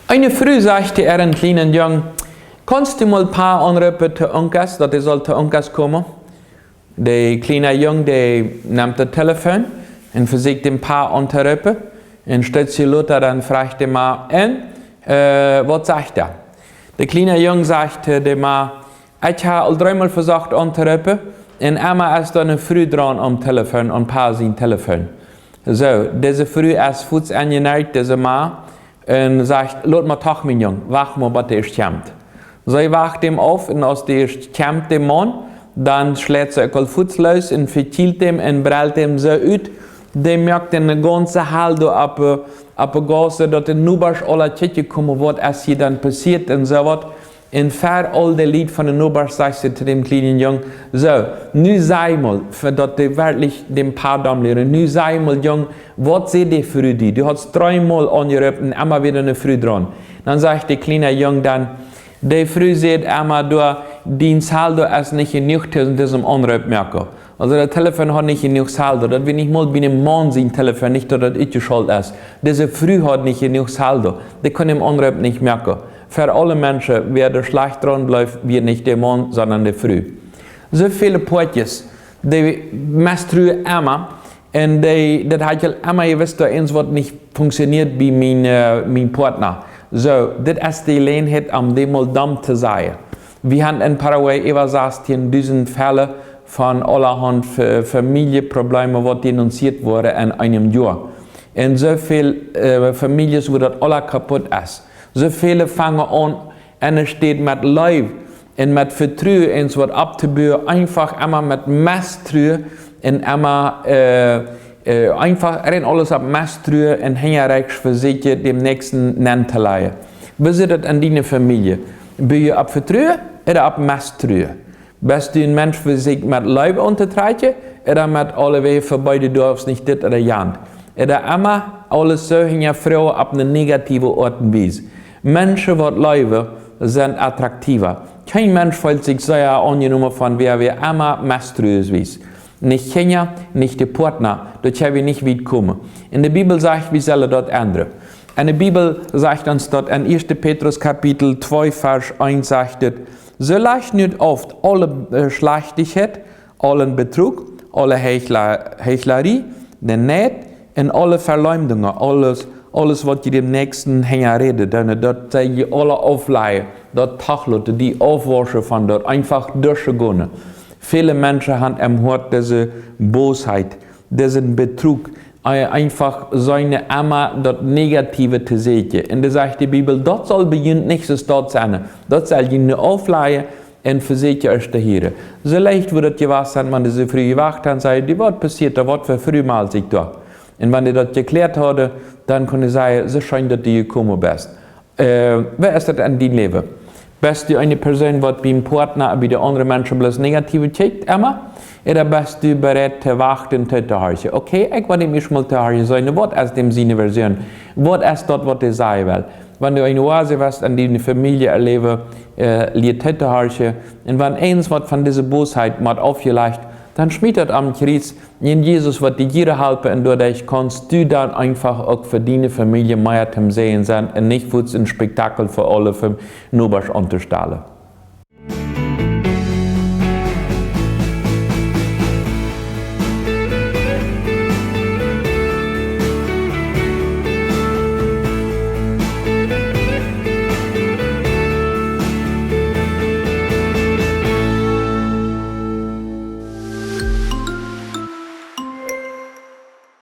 Eine Früh sagte er einen kleinen Jungen, kannst du mal ein paar anrufen zu Onkas, dass er soll zu Onkas kommen? Der kleine Junge, der nimmt das Telefon und versucht ein paar anzurufen. Und stellt sich Luther, dann fragt er mal, was sagt er? Der kleine Junge sagte dem mal, ich habe all dreimal versucht anzurufen und einmal ist dann früh dran am Telefon und paar sein Telefon. So, diese Früh ist Fuß angeneigt, diese Mann, und sagt, lass mal doch, mein Junge, wach mal, was der kommt. Sie wacht ihm auf und als der kommt dem Mann, dann schlägt sie ein Fuß los und vertielt ihm und brüllt ihm so aus, der merkt den ganzen Haldo ab der Gasse, dass in Nubars alle Tschetche kommen, was hier dann passiert und so was. Und für all die Lied von den Nubars sagt sie zu dem kleinen Jungen, so, nu sei mal, für dass die wirklich dem Pardon lehren, nu sei mal, Jung, was seht ihr für die? Du hast dreimal angerufen und immer wieder eine Früh dran. Dann sagt der kleine Junge dann, die Früh sieht immer, du, dein Saldo ist nicht genug zu diesem Anruf merken. Also das Telefon hat nicht genug Saldo. Das will nicht mal bei einem Mann sein Telefon, nicht dass das ich schuld ist. Diese Früh hat nicht genug Saldo. Die können im Anruf nicht merken. Für alle Menschen, wer da schlecht dran bleibt, wird nicht der Mann, sondern der Früh. So viele Poetjes, die mestrühen immer, und das hat ja immer gewusst, dass eins was nicht funktioniert bei mein Partner. So, das ist die Gelegenheit, um dem mal dumm zu sein. Wir haben in Paraguay über 16.000 Fälle von allerhand Familienproblemen, die denunziert wurden in einem Jahr. Und so viele Familien, wo das alles kaputt ist. So viele fangen an, und steht mit Leib und mit Vertrauen, uns was abzubauen, einfach immer mit Messtrühe und immer einfach alles ab Messtrühe und hängereich für sich dem Nächsten nennen zu lassen. Wie ist das in deiner Familie? Bin je ab Vertrauen oder ab Messtrühe? Bist du ein Mensch, der sich mit Leib untertreibt oder mit alle Wege vorbei, du darfst nicht das oder jant? Oder immer alles so hängen Frauen ab einer negativen Art und Weise. Menschen, die leben, sind attraktiver. Kein Mensch fühlt sich sehr angenommen von wer wir immer meströs ist. Nicht Kinder, nicht der Partner, dort haben wir nicht weit kommen. In der Bibel sagt, wir sollen dort ändern. In der Bibel sagt uns dort in 1. Petrus Kapitel 2, Vers 1 sagt es, so leicht nicht oft alle Schlechtigkeit, allen Betrug, alle Heuchlerie, den Neid und alle Verleumdungen, alles, was die dem Nächsten herredet, dort sei je alle aufleihen, dort Tachlote, die Aufwaschen von dort, einfach durchgehen. Viele Menschen haben im Hort diese Bosheit, diesen Betrug, einfach seine immer das Negative zu sehen. Und da sagt die Bibel, dort soll beginnt nichts dort sein. Dort soll je eine aufleihen und für sich euch daher. So leicht wird es gewesen sein, wenn diese früh gewacht haben, sagt, die was passiert, da wird für früh mal sich da. Und wenn die das geklärt hatte, dann konnte ich sagen, so scheint, dass du gekommen bist. Wer ist das in deinem Leben? Bist du eine Person, die beim Partner, bei den anderen Menschen bloß Negative checkt, immer? Oder bist du bereit zu warten und zu hören? Okay, ich werde mich mal zu hören sein. Was ist dem Sinne Version? Was ist das, was ich sagen will? Wenn du eine Oase hast, an deine Familie erleben, liegt zu hören, und wenn eins was von dieser Bosheit mal aufgelegt, dann schmiedet am Kreuz, in Jesus wird dir jeder helfen und dadurch kannst du dann einfach auch für deine Familie mehr zum Sehen sein und nicht für ein Spektakel für alle für Nubers unterstellen.